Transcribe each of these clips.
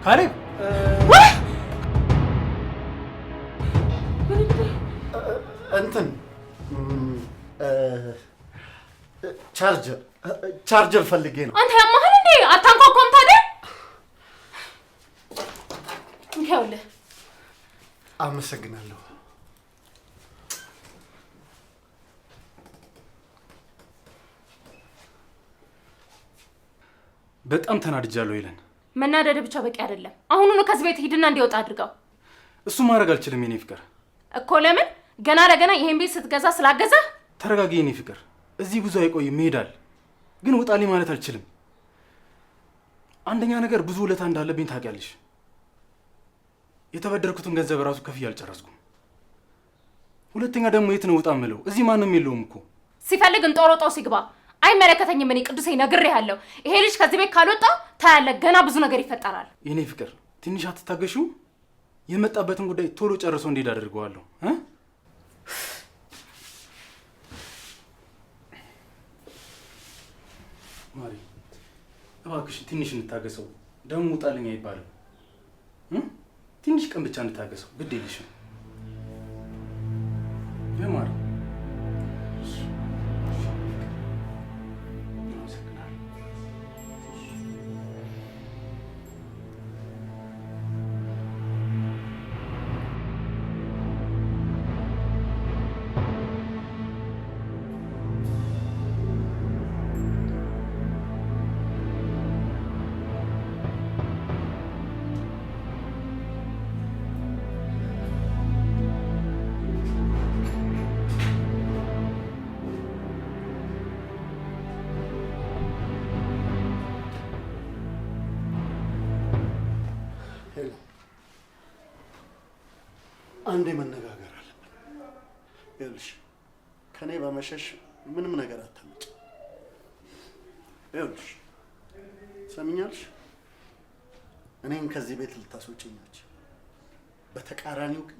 ካሌብ እንትን ቻርጀር ፈልጌ ነው። አንተ ያማህል እንዴ? አታንኳኳም ታዲያ? ይኸውልህ። አመሰግናለሁ። በጣም ተናድጃለሁ ይለን። መናደድ ብቻ በቂ አይደለም። አሁኑኑ ከዚህ ቤት ሂድና እንዲወጣ አድርገው። እሱ ማድረግ አልችልም የኔ ፍቅር። እኮ ለምን? ገና ለገና ይሄን ቤት ስትገዛ ስላገዛ? ተረጋጊ የኔ ፍቅር። እዚህ ብዙ አይቆይም፣ ይሄዳል። ግን ውጣልኝ ማለት አልችልም። አንደኛ ነገር ብዙ ውለታ እንዳለብኝ ታውቂያለሽ። የተበደርኩትን ገንዘብ ራሱ ከፍዬ አልጨረስኩም። ሁለተኛ ደግሞ የት ነው ውጣ የምለው? እዚህ ማንም የለውም እኮ። ሲፈልግ እንጦሮጦስ ይግባ። አይመለከተኝም። እኔ ቅዱሴ ነግሬሃለሁ። ይሄ ልጅ ከዚህ ቤት ካልወጣ ታያለህ፣ ገና ብዙ ነገር ይፈጠራል። የኔ ፍቅር ትንሽ አትታገሺው? የመጣበትን ጉዳይ ቶሎ ጨርሶ እንዲሄድ አድርገዋለሁ። ማሪ እባክሽ ትንሽ እንታገሰው። ደግሞ ውጣልኝ አይባልም። ትንሽ ቀን ብቻ እንታገሰው፣ ግድ የለሽም የማሪ አንዴ መነጋገር አለብን። ይኸውልሽ ከኔ በመሸሽ ምንም ነገር አታመጭ። ይኸውልሽ ሰምኛልሽ፣ እኔን ከዚህ ቤት ልታስወጪኛች፣ በተቃራኒው ግን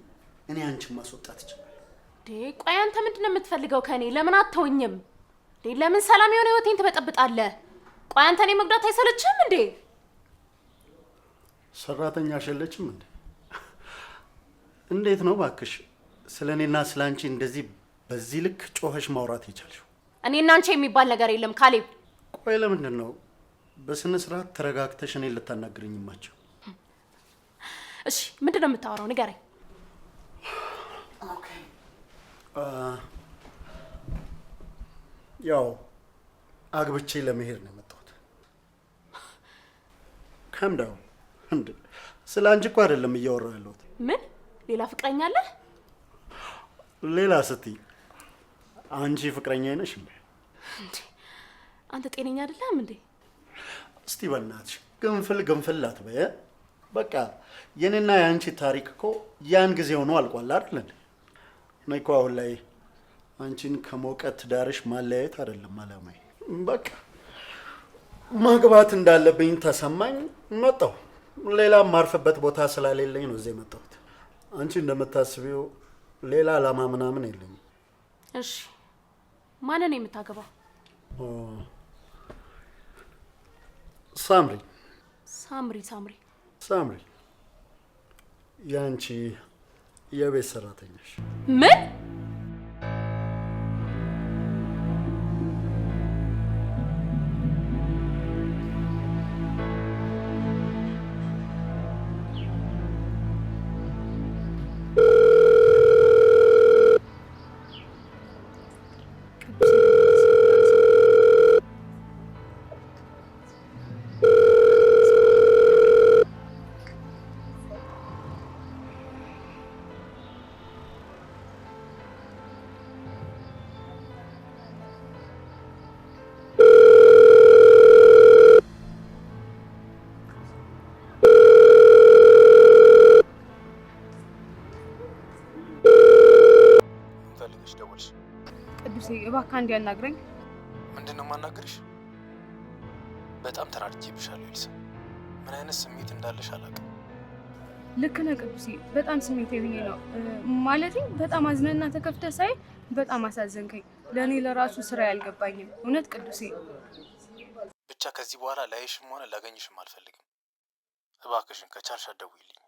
እኔ አንቺን ማስወጣት እችላለሁ። ቆይ አንተ ምንድነው የምትፈልገው ከኔ? ለምን አትተውኝም? ለምን ሰላም የሆነ ህይወቴን ትበጠብጣለህ? ቆይ አንተ እኔ መጉዳት አይሰለችህም እንዴ? ሰራተኛ አይደለችም እንዴ? እንዴት ነው ባክሽ ስለኔና ስላንቺ እንደዚህ በዚህ ልክ ጮኸሽ ማውራት የቻልሽው? እኔና አንቺ የሚባል ነገር የለም ካሌብ። ቆይ ለምንድን ነው በስነ ስርዓት ተረጋግተሽ እኔን ልታናግሪኝ ማቸው? እሺ ምንድነው የምታወራው? ንገረኝ። ኦኬ ያው አግብቼ ለመሄድ ነው የመጣሁት። ከምዳው እንዴ ስለ አንቺ እኮ አይደለም እያወራሁ ያለሁት። ምን ሌላ ፍቅረኛ አለ? ሌላ ስትይ አንቺ ፍቅረኛ ነሽ እንዴ? አንተ ጤነኛ አይደለም እንዴ? እስቲ በእናትሽ ግንፍል አትበይ። በቃ የኔና የአንቺ ታሪክ እኮ ያን ጊዜ ሆኖ አልቋል አይደል እንዴ? እኔ እኮ አሁን ላይ አንቺን ከሞቀት ዳርሽ ማለያየት አይደለም አላማዬ። በቃ ማግባት እንዳለብኝ ተሰማኝ፣ መጣሁ። ሌላ ማርፈበት ቦታ ስላሌለኝ ነው እዚህ የመጣሁት። አንቺ እንደምታስቢው ሌላ አላማ ምናምን የለኝም። እሺ ማንን ነው የምታገባው? ሳምሪ ሳምሪ ያንቺ የቤት ሰራተኛሽ። ምን? ቅዱሴ እባክህ አንድ ያናግረኝ። ምንድነው ማናገርሽ? በጣም ተናድጄብሻለሁ ኤልሳ። ምን አይነት ስሜት እንዳለሽ አላውቅም። ልክ ነህ ቅዱሴ፣ በጣም ስሜታዊ ሆኜ ነው። ማለቴ በጣም አዝነና ተከፍተህ ሳይ በጣም አሳዘንከኝ። ለእኔ ለራሱ ስራ ያልገባኝም እውነት ቅዱሴ። ብቻ ከዚህ በኋላ ላይሽም ሆነ ላገኝሽም አልፈልግም። እባክሽን ከቻልሽ አትደውይልኝ።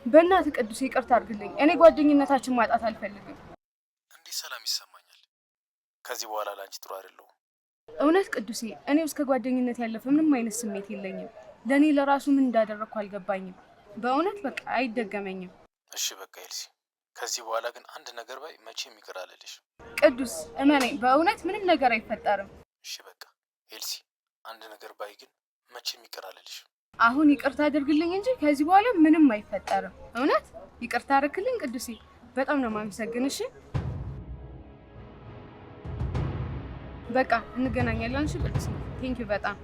በእናትህ ቅዱስ ይቅርታ አድርግልኝ። እኔ ጓደኝነታችን ማጣት አልፈልግም። እንዴት ሰላም ይሰማኛል። ከዚህ በኋላ ላንቺ ጥሩ አይደለሁም። እውነት ቅዱሴ፣ እኔ እስከ ጓደኝነት ያለፈ ምንም አይነት ስሜት የለኝም። ለእኔ ለራሱ ምን እንዳደረግኩ አልገባኝም። በእውነት በቃ አይደገመኝም። እሺ በቃ ኤልሲ፣ ከዚህ በኋላ ግን አንድ ነገር ባይ መቼም ይቅር አልልሽ። ቅዱስ እመነኝ፣ በእውነት ምንም ነገር አይፈጠርም። እሺ በቃ ኤልሲ፣ አንድ ነገር ባይ ግን መቼም ይቅር አልልሽ። አሁን ይቅርታ አድርግልኝ እንጂ ከዚህ በኋላ ምንም አይፈጠርም። እውነት ይቅርታ አድርግልኝ ቅዱሴ፣ በጣም ነው የማመሰግንሽ። በቃ እንገናኛለን። እሺ ቅዱሴ፣ ቴንኪው በጣም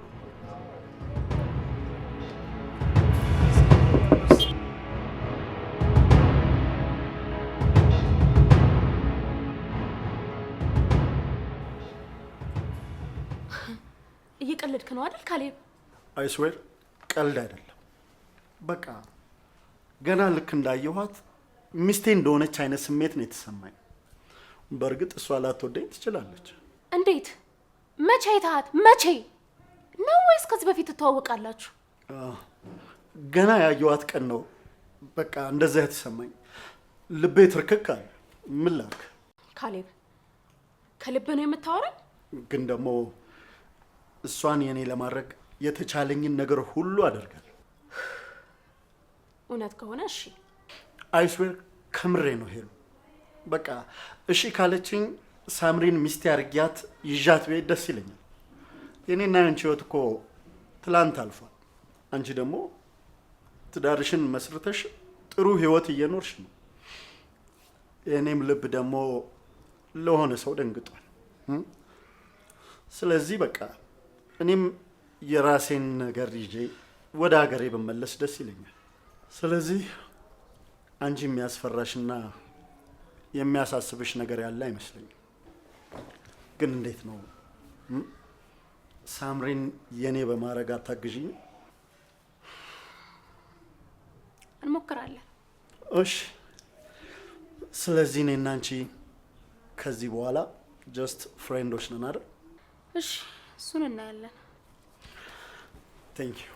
እየቀለድክ ነው አይደል ካሌብ? አይስዌር ቀልድ አይደለም። በቃ ገና ልክ እንዳየኋት ሚስቴ እንደሆነች አይነት ስሜት ነው የተሰማኝ። በእርግጥ እሷ ላትወደኝ ትችላለች። እንዴት? መቼ አይተሃት? መቼ ነው? ወይስ ከዚህ በፊት ትተዋወቃላችሁ? ገና ያየኋት ቀን ነው በቃ እንደዛ የተሰማኝ። ልቤ ትርክክ አለ። ምን ላክ ካሌብ፣ ከልብ ነው የምታወራኝ? ግን ደግሞ እሷን የኔ ለማድረግ የተቻለኝን ነገር ሁሉ አደርጋለሁ። እውነት ከሆነ እሺ። አይስዌር ከምሬ ነው ሄሉ። በቃ እሺ ካለችኝ ሳምሪን ሚስቴ አድርጊያት ይዣት ቤት ደስ ይለኛል። የኔና ያንቺ ህይወት እኮ ትላንት አልፏል። አንቺ ደግሞ ትዳርሽን መስርተሽ ጥሩ ህይወት እየኖርሽ ነው። የእኔም ልብ ደግሞ ለሆነ ሰው ደንግጧል። ስለዚህ በቃ እኔም የራሴን ነገር ይዤ ወደ ሀገሬ ብመለስ ደስ ይለኛል። ስለዚህ አንቺ የሚያስፈራሽና የሚያሳስብሽ ነገር ያለ አይመስለኝም። ግን እንዴት ነው ሳምሪን የኔ በማድረግ አታግዥኝ? እንሞክራለን። እሺ። ስለዚህ እኔና አንቺ ከዚህ በኋላ ጀስት ፍሬንዶች ነን አይደል? እሺ፣ እሱን እናያለን። ቴንክ ዩ።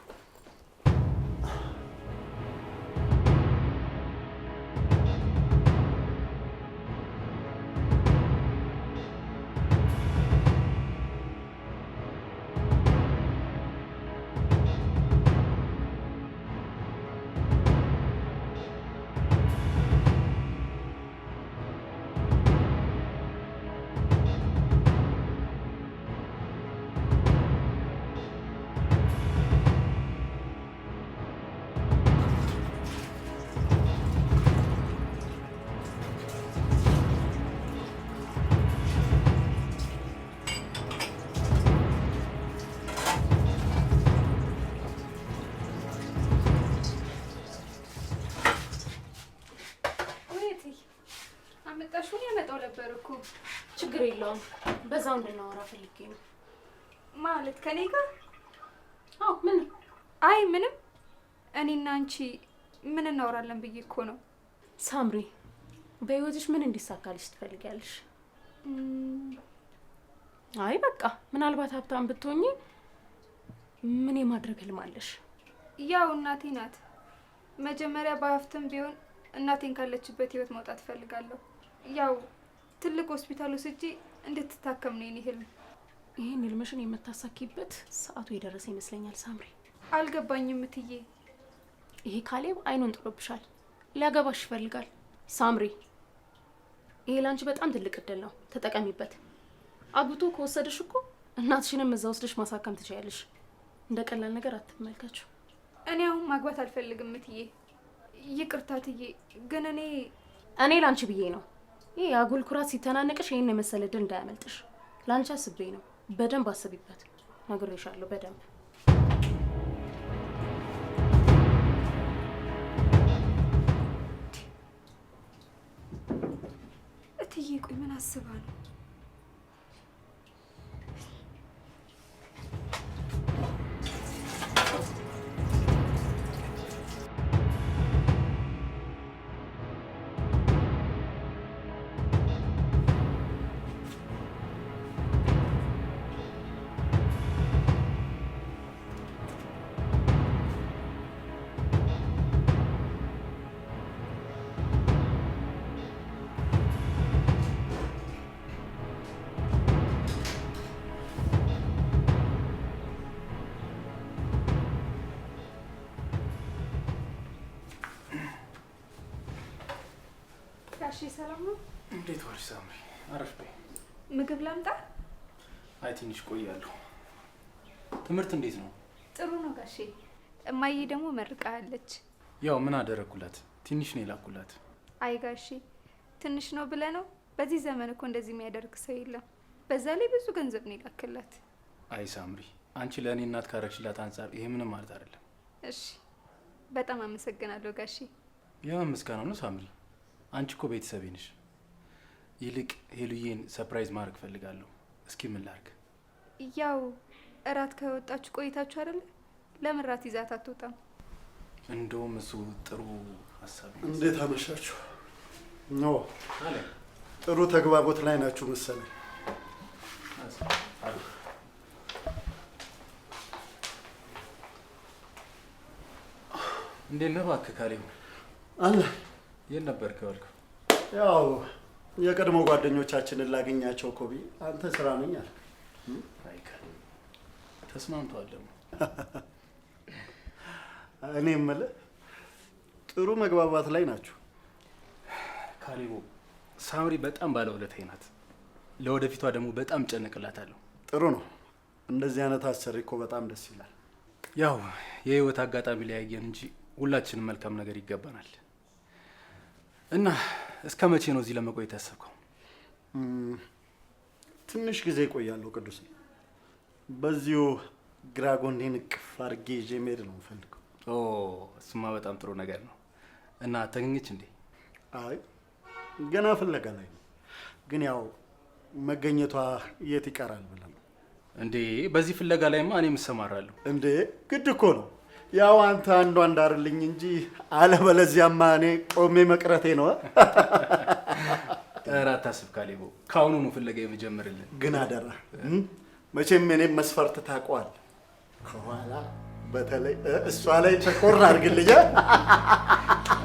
አመጣሽው? ያመጣው ነበር እኮ። ችግር የለውም። በዛው እንድናወራ ፈልጌ ነው። ማለት ከኔ ጋር? አዎ። ምን? አይ ምንም። እኔና አንቺ ምን እናወራለን ብዬ እኮ ነው። ሳምሪ፣ በህይወትሽ ምን እንዲሳካልሽ ትፈልጊያለሽ? አይ በቃ ምናልባት ሀብታም ብትሆኚ ምን የማድረግ ህልም አለሽ? ያው እናቴ ናት። መጀመሪያ በሀብትም ቢሆን እናቴን ካለችበት ህይወት መውጣት እፈልጋለሁ። ያው ትልቅ ሆስፒታል ወስጄ እንድትታከም ነው የኔ ህልም። ይህን ህልምሽን የምታሳኪበት ሰዓቱ የደረሰ ይመስለኛል ሳምሪ። አልገባኝም እትዬ። ይሄ ካሌብ አይኑን ጥሎብሻል። ሊያገባሽ ይፈልጋል። ሳምሪ፣ ይሄ ላንቺ በጣም ትልቅ እድል ነው፣ ተጠቀሚበት። አግብቶ ከወሰደሽ እኮ እናትሽንም እዛ ወስደሽ ማሳከም ትችያለሽ። እንደ ቀላል ነገር አትመልከችው። እኔ አሁን ማግባት አልፈልግም እትዬ። ይቅርታ እትዬ፣ ግን እኔ ላንቺ ብዬ ነው። ይሄ አጉል ኩራት ሲተናነቅሽ ይሄን የመሰለ ድል እንዳያመልጥሽ ላንቺ አስቤ ነው። በደንብ አስቢበት። ነግሬሻለሁ በደንብ። እትዬ ቆይ ምን አስባ ነው? ጋሼ ሰላም ነው? እንዴት ዋልሽ ሳምሪ? አረፍ በይ። ምግብ ላምጣ? አይ ትንሽ ቆያለሁ። ትምህርት እንዴት ነው? ጥሩ ነው ጋሼ። እማዬ ደግሞ መርቃለች። ያው ምን አደረኩላት? ትንሽ ነው የላኩላት። አይ ጋሼ ትንሽ ነው ብለህ ነው? በዚህ ዘመን እኮ እንደዚህ የሚያደርግ ሰው የለም። በዛ ላይ ብዙ ገንዘብ ነው የላክላት። አይ ሳምሪ፣ አንቺ ለእኔ እናት ካረግሽላት አንጻር ይሄ ምንም ማለት አይደለም። እሺ በጣም አመሰግናለሁ ጋሼ። የምን ምስጋና ነው ሳምሪ? አንቺ እኮ ቤተሰቤ ነሽ። ይልቅ ሄሉዬን ሰርፕራይዝ ማድረግ ፈልጋለሁ። እስኪ ምን ላድርግ? ያው እራት ከወጣችሁ ቆይታችሁ አይደለ? ለምን እራት ይዛት አትወጣም? እንደውም እሱ ጥሩ ሀሳብ። እንዴት አመሻችሁ? ኖ ጥሩ ተግባቦት ላይ ናችሁ መሰለኝ። እንዴት ነህ? እባክህ ካሌብ አለ። የት ነበርክ ያልከው? ያው የቀድሞ ጓደኞቻችንን ላገኛቸው እኮ ብዬ አንተ ስራ ነኝ አልክ። አይ ካሌብ ተስማምቷል ደግሞ። እኔ የምልህ ጥሩ መግባባት ላይ ናችሁ። ካሌቦ ሳምሪ በጣም ባለውለታዬ ናት። ለወደፊቷ ደግሞ በጣም እጨነቅላታለሁ። ጥሩ ነው። እንደዚህ አይነት አሰሪ እኮ በጣም ደስ ይላል። ያው የህይወት አጋጣሚ ሊያየን እንጂ ሁላችንም መልካም ነገር ይገባናል። እና እስከ መቼ ነው እዚህ ለመቆየት ያሰብከው? ትንሽ ጊዜ እቆያለሁ ቅዱስ። በዚሁ ግራ ጎኔን እቅፍ አድርጌ ይዤ መሄድ ነው የምፈልገው። ኦ እሱማ በጣም ጥሩ ነገር ነው። እና ተገኘች እንዴ? አይ ገና ፍለጋ ላይ ነው። ግን ያው መገኘቷ የት ይቀራል ብለን ነው እንዴ? በዚህ ፍለጋ ላይማ እኔም እሰማራለሁ። እንዴ ግድ እኮ ነው። ያው አንተ አንዷ እንዳርልኝ እንጂ አለበለዚያማ እኔ ቆሜ መቅረቴ ነው። ኧረ አታስብ ካሌቦ፣ ከአሁኑ ነው ፍለጋ የምጀምርልን። ግን አደራ መቼም እኔም መስፈርት ታውቀዋል። ከኋላ በተለይ እሷ ላይ ተቆር አድርግልኝ።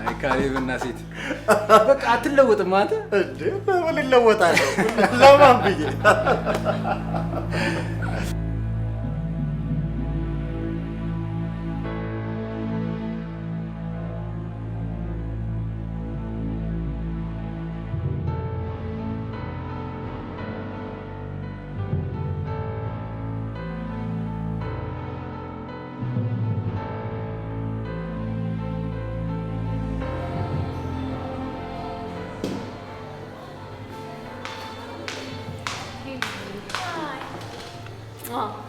አይ ካሌብና ሴት በቃ አትለወጥም አንተ። እንዴ በምን ይለወጣለሁ? ለማን ብዬ?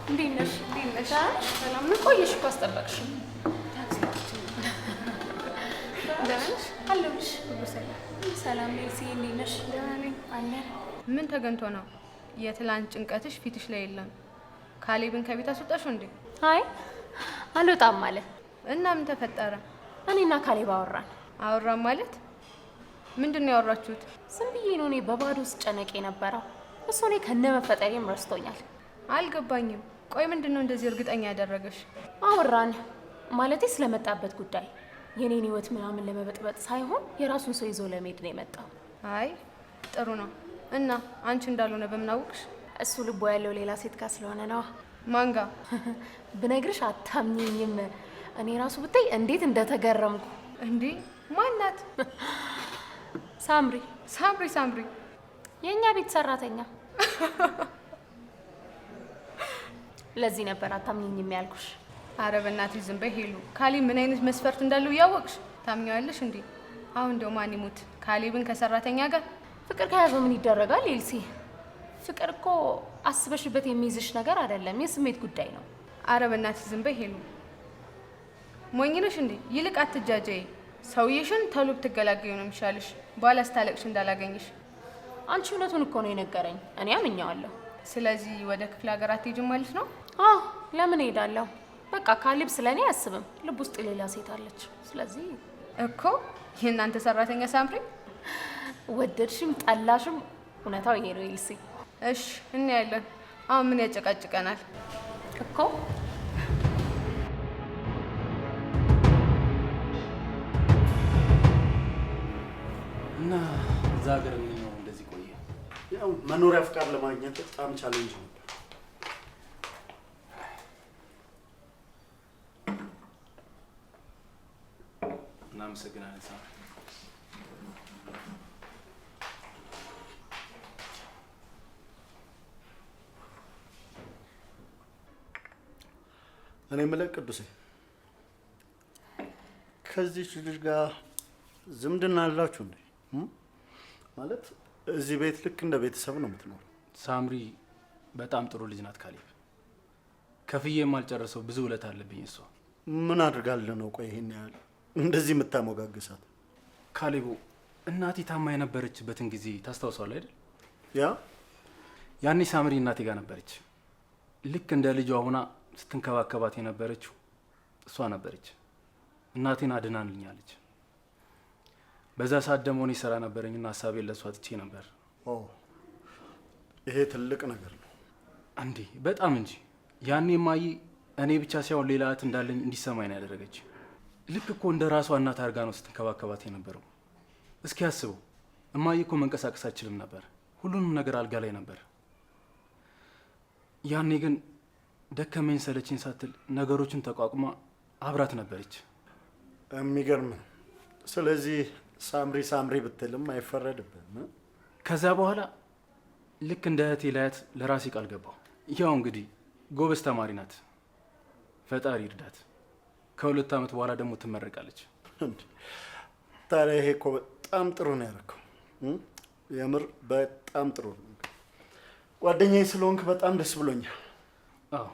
እንዴት ነሽ? ሰላም ነው? ቆየሽ እኮ አስጠበቅሽኝ። ደህና ነሽ? አለሁልሽ። ሁሉ ሰላም? ሰላም ሜልሲ፣ እንዴት ነሽ? ደህና ነኝ። አለን። ምን ተገንቶ ነው? የትላንት ጭንቀትሽ ፊትሽ ላይ የለም። ካሌብን ከቤት አስወጣሽው እንዴ? አይ አልወጣም አለ። እና ምን ተፈጠረ? እኔና ካሌብ አወራን። አወራን ማለት ምንድን ነው ያወራችሁት? ዝም ብዬ ነው እኔ በባዶ ስጨነቅ የነበረው። እሱ እኔ ከነ መፈጠሬም ረስቶኛል። አልገባኝም። ቆይ ምንድን ነው እንደዚህ እርግጠኛ ያደረገሽ? አወራን ማለቴ ስለመጣበት ጉዳይ የኔን ህይወት ምናምን ለመበጥበጥ ሳይሆን የራሱን ሰው ይዞ ለመሄድ ነው የመጣው። አይ ጥሩ ነው። እና አንቺ እንዳልሆነ በምን አወቅሽ? እሱ ልቦ ያለው ሌላ ሴት ጋር ስለሆነ ነው። ማን ጋር? ብነግርሽ አታምኚኝም። እኔ ራሱ ብታይ እንዴት እንደተገረምኩ። እንዴ ማናት? ሳምሪ። ሳምሪ? ሳምሪ የኛ ቤት ሰራተኛ። ለዚህ ነበር አታምኚኝም ያልኩሽ። አረ በእናትሽ ዝም በይ ሄሉ። ካሌብ ምን አይነት መስፈርት እንዳለው እያወቅሽ ታምኚዋለሽ እንዴ? አሁን እንደው ማን ይሙት ካሌብን ከሰራተኛ ጋር ፍቅር ከያዘው ምን ይደረጋል ኤልሲ? ፍቅር እኮ አስበሽበት የሚይዝሽ ነገር አይደለም፣ የስሜት ጉዳይ ነው። አረ በእናትሽ ዝም በይ ሄሉ። ሞኝ ነሽ እንዴ? ይልቅ አትጃጃይ። ሰውዬሽን ተሎ ብትገላገዩ ነው የሚሻልሽ፣ በኋላ ስታለቅሽ እንዳላገኝሽ። አንቺ እውነቱን እኮ ነው የነገረኝ፣ እኔ አምኜዋለሁ። ስለዚህ ወደ ክፍለ ሀገር አትሄጂም ማለት ነው? አዎ ለምን እሄዳለሁ? በቃ ካሌብ ስለኔ አያስብም፣ ልብ ውስጥ ሌላ ሴት አለች። ስለዚህ እኮ የእናንተ ሰራተኛ ሳምሪ፣ ወደድሽም ጠላሽም እውነታው ይሄ ነው ኤልሲ። እሺ እናያለን። አሁን ምን ያጨቃጭቀናል እኮ? እና እዛ ሀገር ምን ነው እንደዚህ ቆየ? ያው መኖሪያ ፍቃድ ለማግኘት በጣም ቻሌንጅ ነበር። እናመሰግናለን ሳምሪ። እኔ የምልህ ቅዱሴ ከዚህ ልጅ ጋር ዝምድና አላችሁ እንዴ? ማለት እዚህ ቤት ልክ እንደ ቤተሰብ ነው የምትኖረው? ሳምሪ በጣም ጥሩ ልጅ ናት ካሌብ። ከፍዬ የማልጨርሰው ብዙ ውለት አለብኝ እሷ። ምን አድርጋለህ ነው? ቆይ ይሄን ያህል እንደዚህ የምታሞጋግሳት? ካሌቡ እናቴ ታማ የነበረችበትን ጊዜ ታስታውሳለህ አይደል? ያኔ ሳምሪ እናቴ ጋር ነበረች። ልክ እንደ ልጇ ሆና ስትንከባከባት የነበረችው እሷ ነበረች። እናቴን አድናልኛለች። በዛ ሰዓት ደግሞ እኔ ስራ ነበረኝና ሀሳቤን ለእሷ ትቼ ነበር። ይሄ ትልቅ ነገር ነው እንዴ! በጣም እንጂ። ያኔ ማይ እኔ ብቻ ሳይሆን ሌላ እህት እንዳለኝ እንዲሰማኝ ነው ያደረገች። ልክ እኮ እንደ ራሷ እናት አድርጋ ነው ስትንከባከባት የነበረው። እስኪ አስበው፣ እማዬ እኮ መንቀሳቀስ አትችልም ነበር። ሁሉንም ነገር አልጋ ላይ ነበር። ያኔ ግን ደከመኝ ሰለችኝ ሳትል ነገሮችን ተቋቁማ አብራት ነበረች። የሚገርም። ስለዚህ ሳምሪ ሳምሪ ብትልም አይፈረድብህም። ከዛ በኋላ ልክ እንደ እህቴ ላያት ለራሴ ቃል ገባሁ። ያው እንግዲህ ጎበዝ ተማሪ ናት፣ ፈጣሪ ይርዳት። ከ2 ዓመት በኋላ ደግሞ ትመረቃለች። ታዲያ ይሄ እኮ በጣም ጥሩ ነው ያደረከው። የምር በጣም ጥሩ ነው። ጓደኛዬ ስለሆንክ በጣም ደስ ብሎኛል። አዎ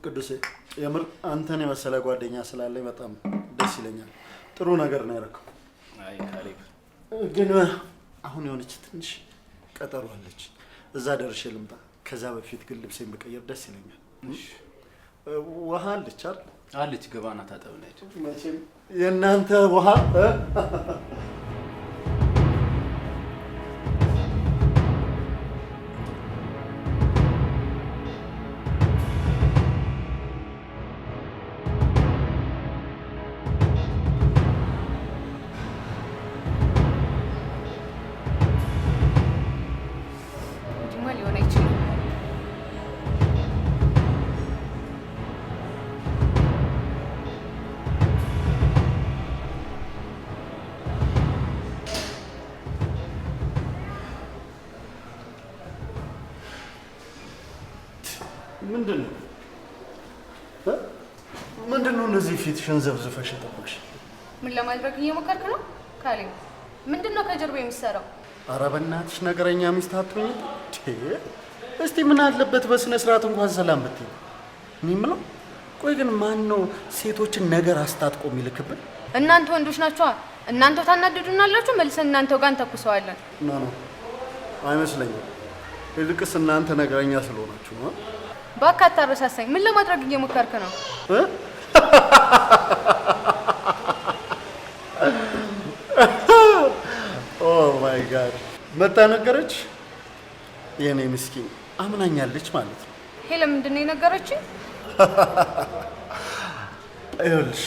ቅዱሴ፣ የምር አንተን የመሰለ ጓደኛ ስላለኝ በጣም ደስ ይለኛል። ጥሩ ነገር ነው ያደረከው። አይ ካሌብ፣ ግን አሁን የሆነች ትንሽ ቀጠሮ አለች። እዛ ደርሼ ልምጣ። ከዛ በፊት ግን ልብሴን ብቀይር ደስ ይለኛል። ውሃ አለች አይደል? አለች። ገባና ታጠብ። መቼም የእናንተ ውሃ ምንድን ነው እንደዚህ ፊትሽን ዘብዝፈሽ የጠበቅሽ? ምን ለማድረግ እየሞከርክ ነው ካሌብ? ምንድን ነው ከጀርባ የሚሰራው? ኧረ በእናትሽ ነገረኛ ሚስት አትሁኝ። እስቲ ምን አለበት በስነ ስርዓት እንኳን ሰላም ብትይ። እኔ የምለው ቆይ ግን ማን ነው ሴቶችን ነገር አስታጥቆ የሚልክብን? እናንተ ወንዶች ናችኋ። እናንተው ታናድዱናላችሁ፣ መልሰን እናንተው ጋር እንተኩሰዋለን። ኖ አይመስለኝም። ይልቅስ እናንተ ነገረኛ ስለሆናችሁ ነው። እባክህ አታረሳሳኝ። ምን ለማድረግ እየሞከርክ ነው? ኦ ማይ ጋድ! መጣ ነገረች። የኔ ምስኪን አምናኛለች ማለት ነው። ሄለ ምንድን ነው የነገረችኝ? ይኸውልሽ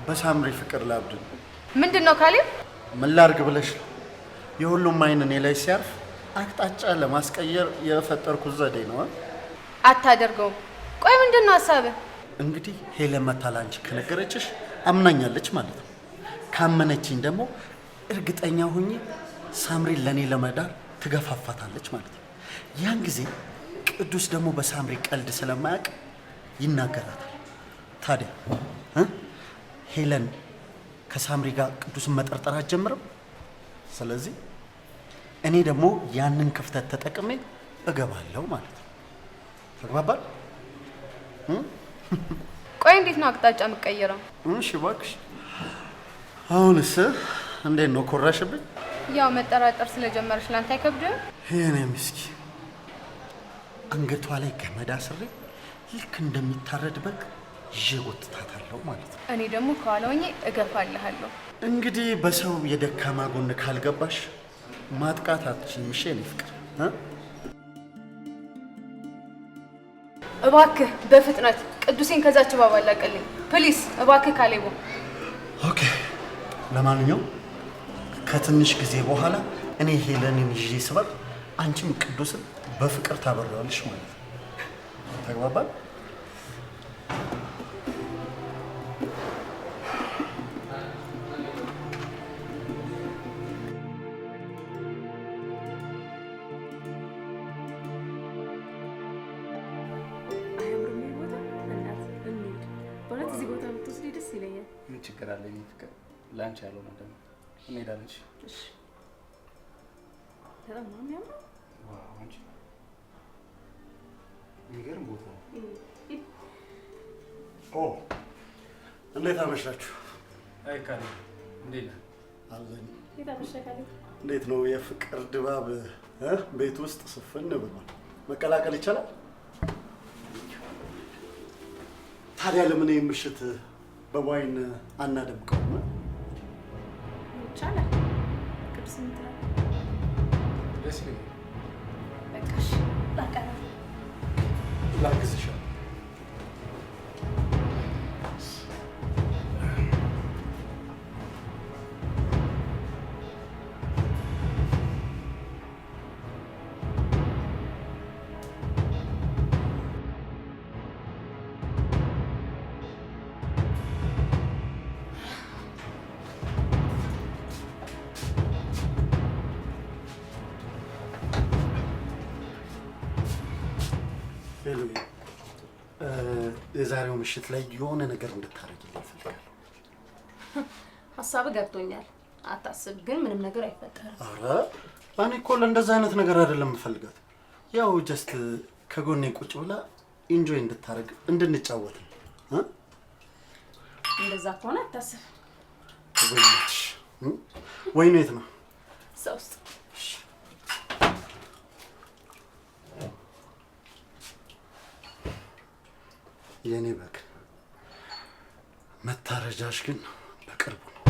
በሳምሪ ፍቅር ላብድ ነው። ምንድን ነው ካሌብ? ምን ላድርግ ብለሽ ነው? የሁሉም አይን እኔ ላይ ሲያርፍ አቅጣጫ ለማስቀየር የፈጠርኩት ዘዴ ነው። አታደርገውም። ቆይ ምንድን ነው ሀሳብህ? እንግዲህ ሄለን መታ ላንቺ ከነገረችሽ አምናኛለች ማለት ነው። ካመነችኝ ደግሞ እርግጠኛ ሁኚ ሳምሪን ለእኔ ለመዳር ትገፋፋታለች ማለት ነው። ያን ጊዜ ቅዱስ ደግሞ በሳምሪ ቀልድ ስለማያውቅ ይናገራታል። ታዲያ ሄለን ከሳምሪ ጋር ቅዱስን መጠርጠር አትጀምርም። ስለዚህ እኔ ደግሞ ያንን ክፍተት ተጠቅሜ እገባለሁ ማለት ነው። ተግባባል? ቆይ እንዴት ነው አቅጣጫ የምትቀይረው? እሺ እባክሽ። አሁንስ እንዴት ነው ኮራሽብኝ? ያው መጠራጠር ስለጀመረች ላንተ አይከብድም? የኔ ምስኪ አንገቷ ላይ ገመድ አስሬ ልክ እንደሚታረድ በግ ይዤ ጎትታታለሁ ማለት ነው። እኔ ደግሞ ከኋላ ሆኜ እገፋልሃለሁ። እንግዲህ በሰው የደካማ ጎን ካልገባሽ ማጥቃት አትችይም። እሺ የኔ ፍቅር እባክህ በፍጥነት ቅዱሴን ከዛች እባብ አላቀልኝ ፕሊስ፣ እባክህ ካሌቦ። ኦኬ። ለማንኛውም ከትንሽ ጊዜ በኋላ እኔ ሄለንን ይዤ ስበር አንቺም ቅዱስን በፍቅር ታበሪዋለሽ ማለት ነው። ተግባባል? ችግር አለ? እኔ ፍቅር ላንቺ ያልሆነ ደግሞ እንሄዳለን። እሺ በጣም ነው የሚያምረው። ዋው አንቺ የሚገርም ቦታ ነው። ኦ እንዴት አመሻችሁ? አይ ካሌብ እንዴት ነህ? አለኝ። የታበሻካለኝ እንዴት ነው የፍቅር ድባብ ቤት ውስጥ ስፍን ብሏል። መቀላቀል ይቻላል? ታዲያ ለምን ይህን ምሽት በዋይን አናደምቀውም? ይቻላል። ቅዱስ ምትላል ደስ ይለኛል። በቃ እሺ ላቀና ላግዝሻለሁ። የዛሬው ምሽት ላይ የሆነ ነገር እንድታረግልኝ እፈልጋለሁ። ሀሳብ ገብቶኛል። አታስብ፣ ግን ምንም ነገር አይፈጠርም። አረ እኔ እኮ ለእንደዛ አይነት ነገር አይደለም የምፈልጋት። ያው ጀስት ከጎኔ ቁጭ ብላ ኢንጆይ እንድታረግ እንድንጫወት ነው። እንደዛ ከሆነ አታስብ። ወይኔ የት ነው? ሰው ውስጥ የኔ በግ መታረጃሽ ግን በቅርቡ ነው።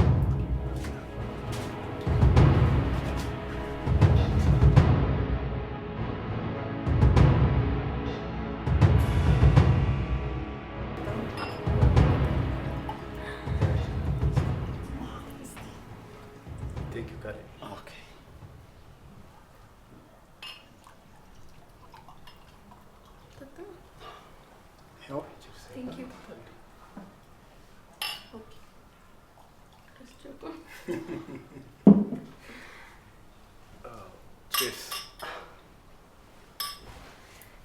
ቴንክ ዩ ካሌብ። ኦኬ ያው ቴንክ ዩ ቼስ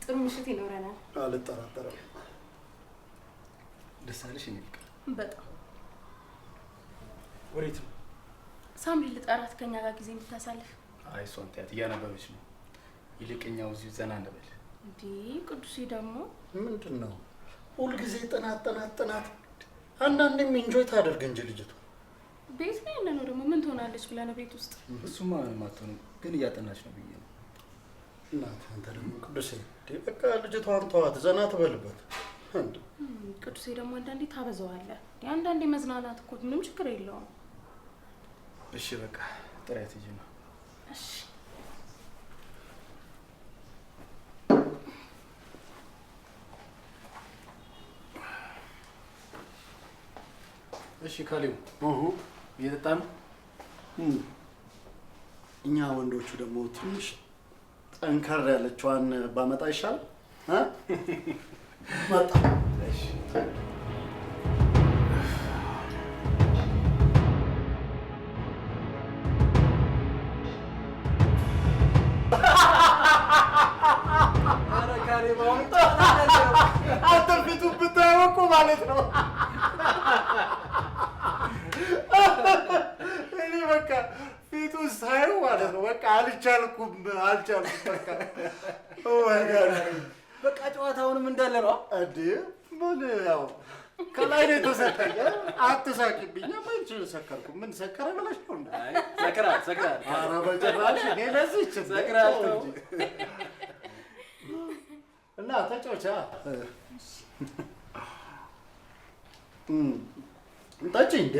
ጥሩ ምሽት ይኖረናል። አልጠራጠርም። ደስ አለሽ? እኔ ፍቅር በጣም ወዴት ነው? ሳምሪ ልጠራት ከኛ ጋር ጊዜ እንድታሳልፍ። አይ እሷን ተያት፣ እያነበበች ነው። ይልቅ እኛው እዚሁ ዘና እንበል። እንዴ ቅዱሴ ደግሞ ምንድን ነው ሁልጊዜ ጥናት? አንዳንዴም ኢንጆይ ታደርግ እንጂ ልጅቱ። ቤት ላይ ያለ ነው ደግሞ ምን ትሆናለች ብለህ ነው ቤት ውስጥ? እሱማ ምንም አትሆንም፣ ግን እያጠናች ነው ብዬ ነው። እናት አንተ ደግሞ ቅዱሴ በቃ ልጅቷን ተዋት፣ ዘና ትበልበት። ቅዱሴ ደግሞ አንዳንዴ ታበዛዋለህ። አንዳንዴ መዝናናት እኮ ምንም ችግር የለውም። እሺ በቃ ጥሪያት ሂጂ ነው። እሺ እሺ ካሌብ እየጠጣ ነው። እኛ ወንዶቹ ደግሞ ትንሽ ጠንከር ያለችዋን ባመጣ ይሻል። መጣ። እሺ ኧረ ካሌብ አሁን አንተ ፊቱን ብታየው እኮ ማለት ነው። እኔ በቃ ፊቱን ሳየው ማለት ነው በቃ አልቻልኩም። በቃ በቃ ጨዋታውንም እንዳለ ነው። እንዴ ምን ያው ከላይ ነው የተሰጠኝ። አትሳቂብኝ። ምን ሰከርኩ? ምን ሰከረ ብለሽ ነው እንዴ? አይ ሰክራል። ኧረ በጭራሽ እኔ ለዚህ ሰክራል። እና ተጫወቻ ጠጪ። እንዴ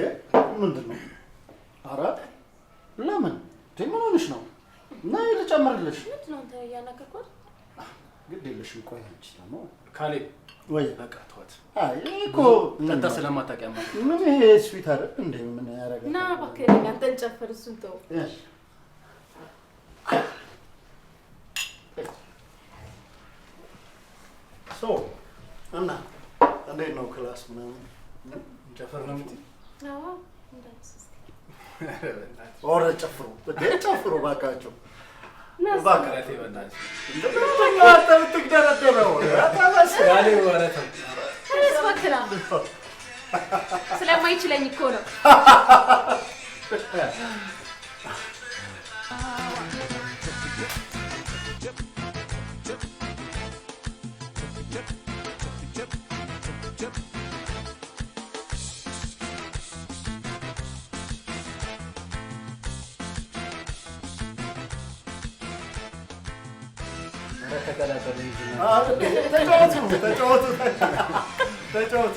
ምንድን ነው? ኧረ ለምን ምን ሆነሽ ነው? እና ልጨምርልሽ? ምንድን ነው አንተ እያናገርኳት? ግድ የለሽም። ቆይ አንቺ ደግሞ ካሌብ ወይ በቃ ተዋት። አይ እኮ ጠጣ ስለማታውቂያማ። ምን ይሄ ስዊት አይደል እንዴ? ምን ያደርጋል? ና እባክህ አንተን ጨፍር፣ እሱን ተው። እሺ እና እንዴት ነው ክላስ ምናምን? ጨፈር ነው የምትይ? አዎ እንዳትስስ። ኦረ ጨፍሩ እንዴ ጨፍሩ ባካችሁ። ባካቴ በእናትሽ እንደምን አንተ ብትግደረደረው ታላስ ካሌብ ወረተ ተነስ እባክህ ና። ስለማይችለኝ እኮ ነው። ተጫወቱ።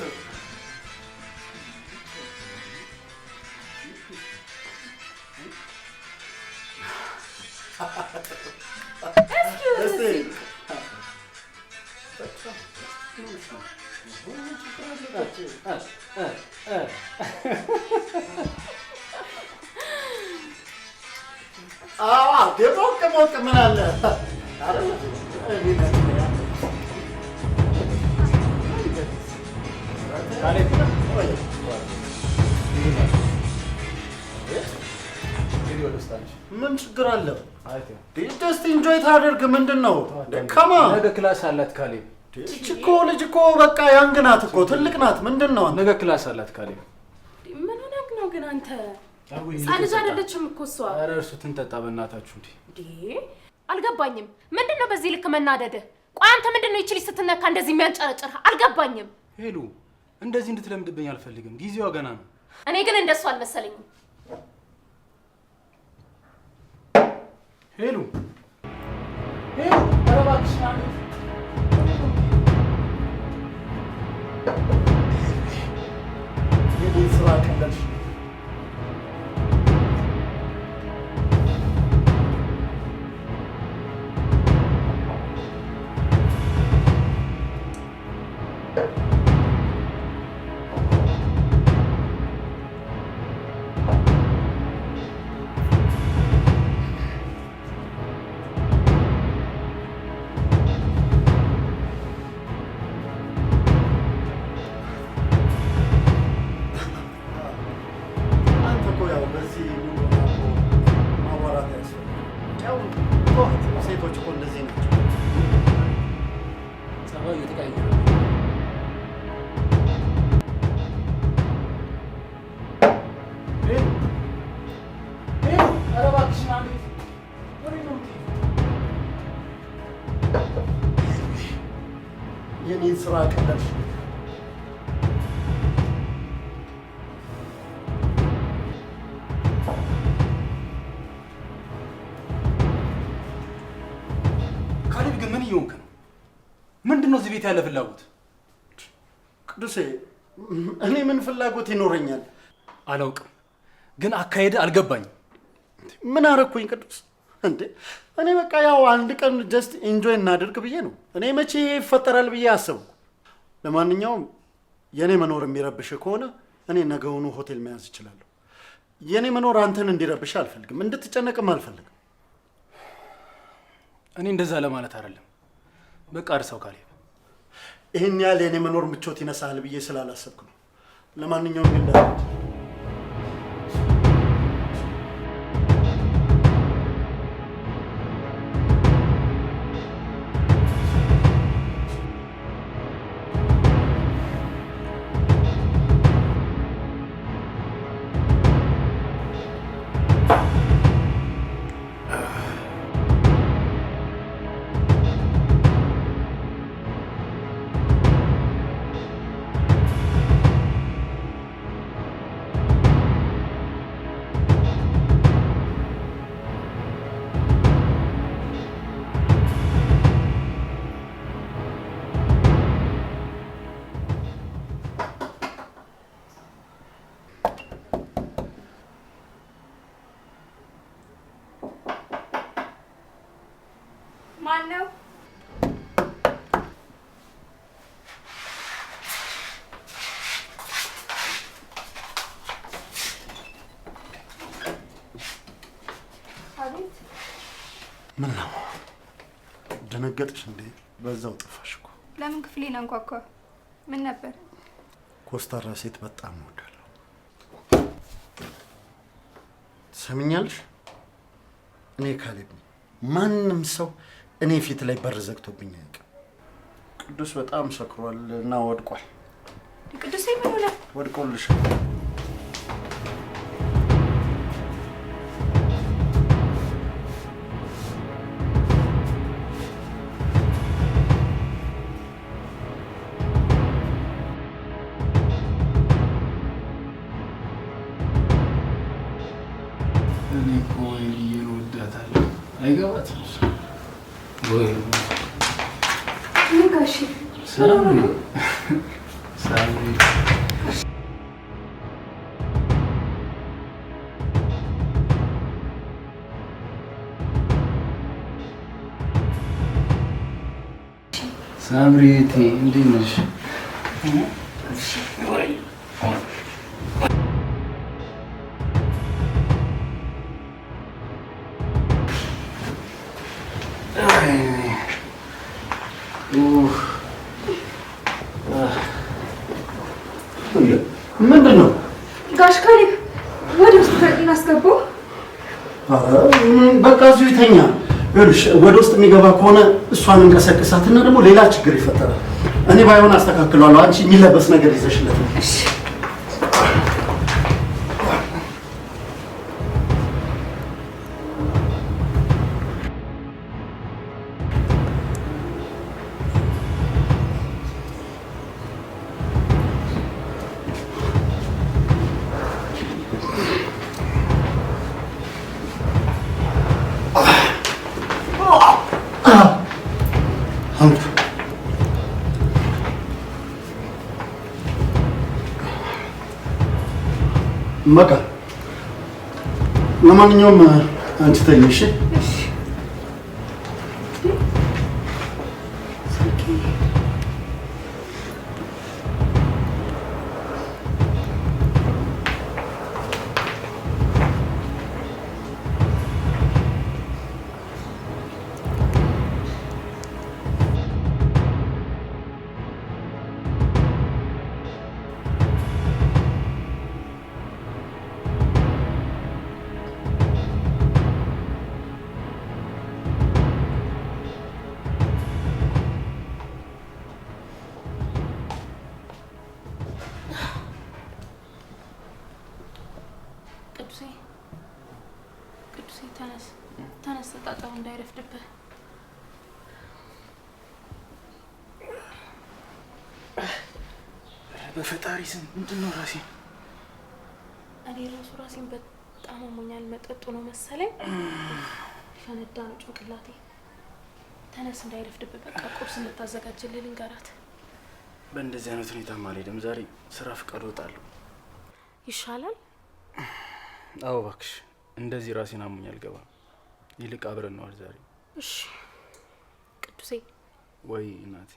ሞቅ ምን አለ ምን ችግር አለ? ደስቲ ኢንጆይ ታደርግ። ምንድን ነው ከማ ነገ ክላስ አላት ካሌብ። እኮ ልጅ እኮ በቃ ያንግ ናት እኮ ትልቅ ናት። ምንድን ነው ነገ ክላስ አላት ካሌብ። ምን ሆነህ ነው ግን አንተ? ህፃን ልጅ አይደለችም እኮ እሷ። ኧረ እርሱ ትንጠጣ በእናታችሁ። እንዴ አልገባኝም። ምንድን ነው በዚህ ልክ መናደድህ? ቆይ አንተ ምንድን ነው ይቺ ልጅ ስትነካ እንደዚህ የሚያንጨረጭርህ? አልገባኝም። ሄሉ እንደዚህ እንድትለምድብኝ አልፈልግም። ጊዜዋ ገና ነው። እኔ ግን እንደሱ አልመሰለኝም። ሄሉ ሄሉ ኧረ እባክሽ የቤት ስራ ቀለልሽ። ሴቶች እኮ እንደዚህ ናቸው። ጸባዩ የተቀያየረ የኔን ስራ ቀለልሽ። ካሌብ ግን ምን እየሆንክ ነው? ምንድን ነው እዚህ ቤት ያለ ፍላጎት? ቅዱሴ እኔ ምን ፍላጎት ይኖረኛል? አላውቅም፣ ግን አካሄድ አልገባኝም። ምን አረኩኝ ቅዱስ? እንዴ እኔ በቃ ያው አንድ ቀን ጀስት ኢንጆይ እናድርግ ብዬ ነው። እኔ መቼ ይፈጠራል ብዬ አሰብኩ። ለማንኛውም የኔ መኖር የሚረብሽ ከሆነ እኔ ነገውኑ ሆቴል መያዝ እችላለሁ። የኔ መኖር አንተን እንዲረብሽ አልፈልግም፣ እንድትጨነቅም አልፈልግም። እኔ እንደዛ ለማለት አይደለም። በቃ እርሳው ካሌብ። ይህን ያህል የኔ መኖር ምቾት ይነሳል ብዬ ስላላሰብኩ ነው። ለማንኛውም ግን ማነው? አቤት። ምን ነው ደነገጥሽ እንዴ? በዛው ጠፋሽ እኮ። ለምን ክፍሌን አንኳኳ? ምን ነበር? ኮስታራ ሴት በጣም እወዳለሁ። ትሰሚኛለሽ? እኔ ካሌብ ነኝ። ማንም ሰው እኔ ፊት ላይ በር ዘግቶብኝ አያውቅም። ቅዱስ በጣም ሰክሯል እና ወድቋል። ቅዱሴ ምን ሆነ? ወድቆልሽ። እኔ እኮ ወይንዬን እወዳታለሁ። አይገባትም ወይ? ምን ጋሼ? ሳምሪ ሳምሪ ሳምሪቴ እንዴት ነሽ? ምንድን ነው ጋሽ ካሌብ ወደ ውስጥ እናስገባው? በቃ እዚሁ ይተኛ። ይኸውልሽ ወደ ውስጥ የሚገባ ከሆነ እሷን እንቀሰቅሳትና ደግሞ ሌላ ችግር ይፈጠራል። እኔ ባይሆን አስተካክለዋለሁ። አንቺ የሚለበስ ነገር ይዘሽለት ነው። እሺ በቃ ለማንኛውም አንቺ ተኝ እሺ? ቅዱሴ ተነስ ተነስ፣ ተጣጣው እንዳይረፍድብህ። በፈጣሪ ስም ምንድን ነው ራሴ? እኔ ራሴን በጣም አሞኛል። መጠጡ ነው መሰለኝ ፈነዳ ነው ጭንቅላቴ። ተነስ እንዳይረፍድብህ። በቃ ቁርስ እንድታዘጋጅልኝ ልንገራት። በእንደዚህ አይነት ሁኔታ አልሄድም። ዛሬ ስራ ፍቃድ እወጣለሁ። ይሻላል? አዎ እባክሽ፣ እንደዚህ ራሴን አሞኝ አልገባም። ይልቅ አብረን ነዋል ዛሬ። እሺ ቅዱሴ። ወይ እናቴ።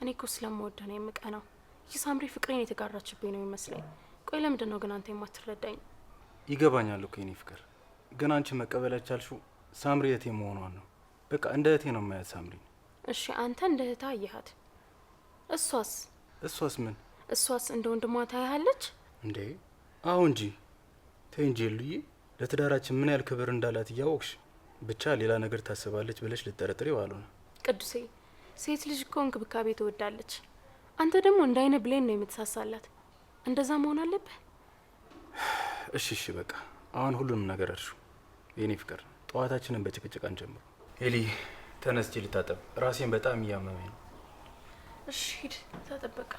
እኔ እኮ ስለምወደህ ነው የምቀናው። ይህ ሳምሪ ፍቅሬን የተጋራችብኝ ነው የሚመስለኝ። ቆይ ለምንድን ነው ግን አንተ የማትረዳኝ? ይገባኛል እኮ የኔ ፍቅር፣ ግን አንቺ መቀበል ያልቻልሽው ሳምሪ እህቴ መሆኗን ነው። በቃ እንደ እህቴ ነው የማያት ሳምሪ። እሺ አንተ እንደ እህታ አየሃት፣ እሷስ ምን? እሷስ እንደ ወንድሟ ታያለች እንዴ? አዎ እንጂ። ተይ እንጂ ሉዬ፣ ለትዳራችን ምን ያህል ክብር እንዳላት እያወቅሽ ብቻ ሌላ ነገር ታስባለች ብለሽ ልጠረጥሪ ባልሆነ። ቅዱሴ፣ ሴት ልጅ እኮ እንክብካቤ ትወዳለች። አንተ ደግሞ እንደ አይነ ብሌን ነው የምትሳሳላት። እንደዛ መሆን አለብህ። እሺ በቃ አሁን ሁሉንም ነገር እርሹ የኔ ፍቅር። ጠዋታችንን በጭቅጭቅ አንጀምሩ። ኤሊ ተነስቼ ልታጠብ፣ ራሴን በጣም እያመመኝ ነው። እሺ ሂድ ተጠበቃ።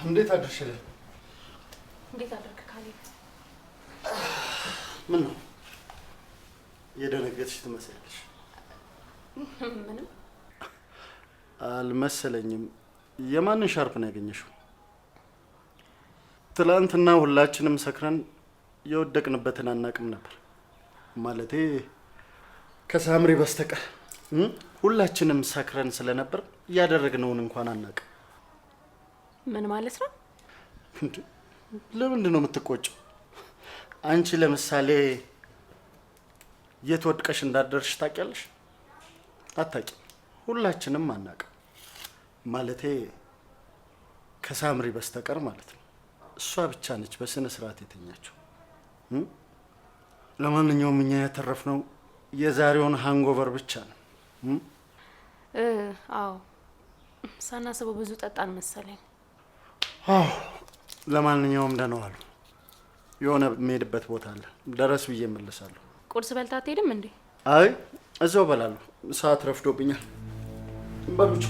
እንዴት አድርሽልህ? እንዴት አደረክ ካሌብ? ምን ነው የደነገጥሽ ትመስያለሽ? ምንም አልመሰለኝም። የማንን ሻርፕ ነው ያገኘሽው? ትላንትና ሁላችንም ሰክረን የወደቅንበትን አናቅም ነበር። ማለቴ ከሳምሪ በስተቀር ሁላችንም ሰክረን ስለነበር ያደረግነውን እንኳን አናውቅም። ምን ማለት ነው? ለምንድን ነው የምትቆጨው? አንቺ ለምሳሌ የት ወድቀሽ እንዳደርሽ ታውቂያለሽ? አታውቂም። ሁላችንም አናውቅም። ማለቴ ከሳምሪ በስተቀር ማለት ነው። እሷ ብቻ ነች በስነ ስርዓት የተኛችው። ለማንኛውም እኛ ያተረፍነው የዛሬውን ሃንጎቨር ብቻ ነው። አዎ ሳናስበው ብዙ ጠጣን መሰለኝ። አዎ ለማንኛውም ደህና ዋሉ። የሆነ የምሄድበት ቦታ አለ፣ ደረስ ብዬ እመለሳለሁ። ቁርስ በልታ አትሄድም እንዴ? አይ እዛው እበላለሁ፣ ሰዓት ረፍዶብኛል። በሉጭ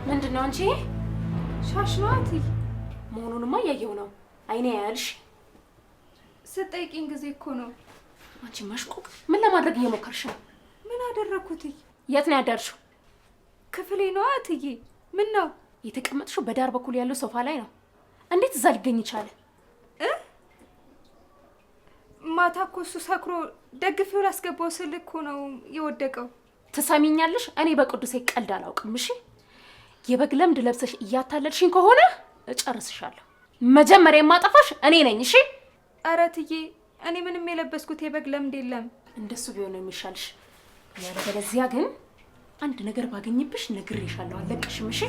ምንድን ነው አንቺ? ሻሽ ነው እትዬ። መሆኑንማ እያየው ነው። አይኔ ያልሽ ስትጠይቂኝ ጊዜ እኮ ነው። አንቺ መሽቁቅ፣ ምን ለማድረግ እየሞከርሽ ነው? ምን አደረኩት? የት ነው ያዳርሽው? ክፍሌ ነው እትዬ። ምን ነው? የተቀመጥሽው በዳር በኩል ያለው ሶፋ ላይ ነው። እንዴት እዛ ሊገኝ ይቻለ? ማታ እኮ እሱ ሰክሮ ደግፌው ላስገባው ስል እኮ ነው የወደቀው። ትሰሚኛለሽ? እኔ በቅዱሴ ቀልድ አላውቅም። እሺ የበግ ለምድ ለብሰሽ እያታለልሽኝ ከሆነ እጨርስሻለሁ። መጀመሪያ የማጠፋሽ እኔ ነኝ። እሺ ኧረ እትዬ፣ እኔ ምንም የለበስኩት የበግ ለምድ የለም። እንደሱ ቢሆን ነው የሚሻልሽ። ያለበለዚያ ግን አንድ ነገር ባገኝብሽ ነግሬሻለሁ፣ አለቅሽም። እሺ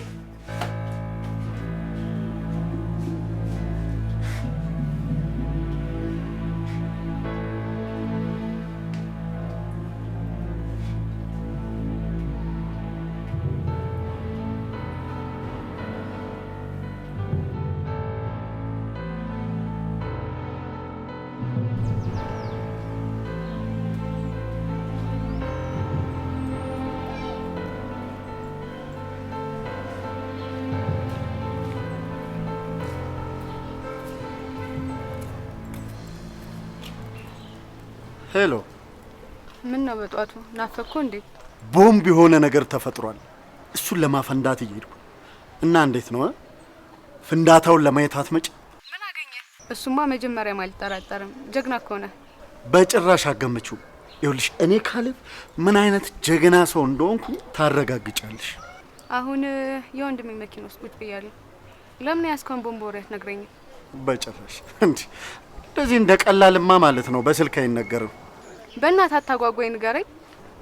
ሄሎ። ምን ነው በጧቱ ናፈቅኩ እንዴ? ቦምብ የሆነ ነገር ተፈጥሯል። እሱን ለማፈንዳት እየሄድኩ እና እንዴት ነው ፍንዳታውን ለማየት አትመጭ? ምን አገኘ? እሱማ መጀመሪያም አልጠራጠርም። ጀግና ከሆነ በጭራሽ አገመችው። ይኸውልሽ እኔ ካሌብ ምን አይነት ጀግና ሰው እንደሆንኩ ታረጋግጫለሽ። አሁን የወንድሜ መኪና ውስጥ ቁጭ ብያለሁ። ለምን ያስከውን ቦምብ ወሬ አትነግረኝም? በጭራሽ እንደዚህ እንደ ቀላልማ ማለት ነው በስልክ አይነገርም። በእናትህ አታጓጓኝ፣ ንገረኝ።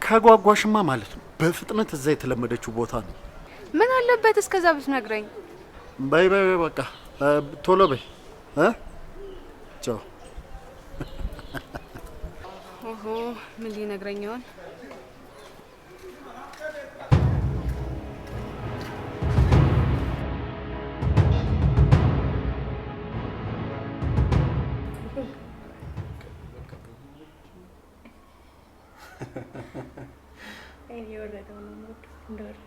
ከጓጓሽማ ማለት ነው በፍጥነት እዛ የተለመደችው ቦታ ነው። ምን አለበት እስከዛ ብትነግረኝ? በይ በይ በቃ ቶሎ በይ። ቻው። ኦሆ ምን ሊነግረኝ ይሆን? የወረደው ነው እንደወረደ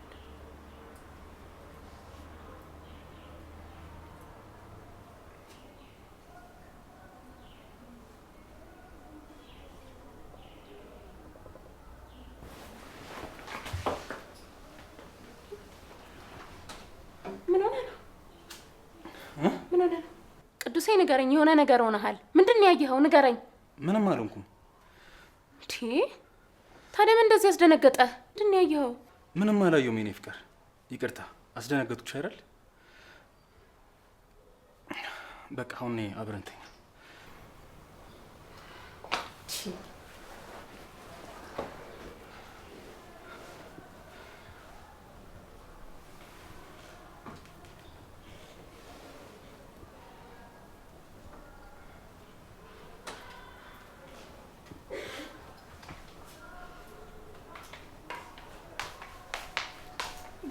ምን ሆነ ነው? ቅዱሴ ንገረኝ። የሆነ ነገር ሆነሃል። ምንድን ነው ያየኸው? ንገረኝ። ምንም አልሆንኩም። ታዲያ ምን እንደዚህ ያስደነገጠ? ምንድን ነው ያየኸው? ምንም አላየሁም የኔ ፍቅር። ይቅርታ አስደነገጥኩሽ አይደል? በቃ አሁን አብረን ተኛ።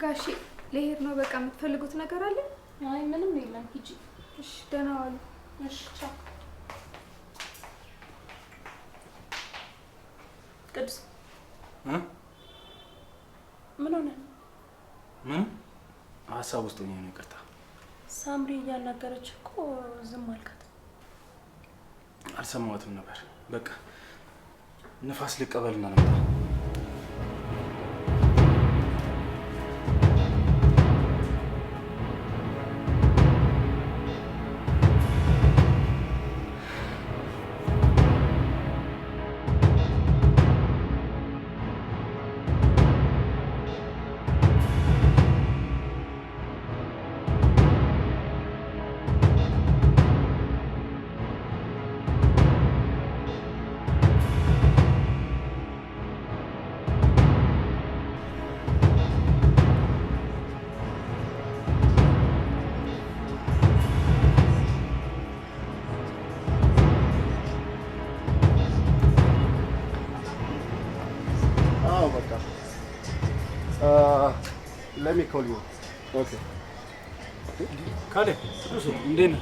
ጋሺ ልሄድ ነው። በቃ የምትፈልጉት ነገር አለ? አይ ምንም የለም፣ ሂጂ። እሺ ደህና ዋሉ። እሺ ቻው። ቅዱስ ምን ሆነ? ምን ሀሳብ ውስጥ ሆኜ ነው። ይቅርታ። ሳምሪ እያናገረች እኮ ዝም አልካት። አልሰማሁትም ነበር። በቃ ንፋስ ልቀበልና ነበር። Let me call you. Okay. ካሌ እንዴት ነህ?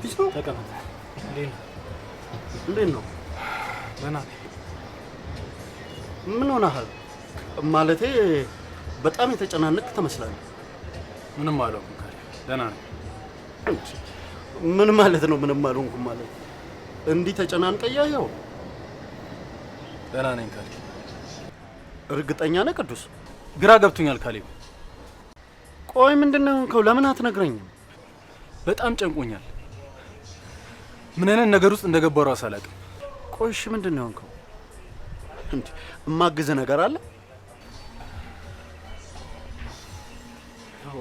ቢስ ነው? ተቀመጥ። እንዴት ነው? ደህና ነኝ። ምን ሆነሃል? ማለቴ በጣም የተጨናነቅክ ትመስላለህ። ምንም አልሆንኩም ካሌ፣ ደህና ነኝ። ምን ማለት ነው ምንም አልሆንኩም ማለት? እንዲህ ተጨናንቀህ እያየኸው? ደህና ነኝ ካሌ። እርግጠኛ ነህ ቅዱስ? ግራ ገብቶኛል ካሌ። ቆይ ምንድነው የሆንከው? ለምን አትነግረኝም? በጣም ጨንቆኛል። ምን አይነት ነገር ውስጥ እንደገባሁ እራሱ አላውቅም። ቆይ እሺ ምንድነው የሆንከው? እንዴ እማግዝህ ነገር አለ?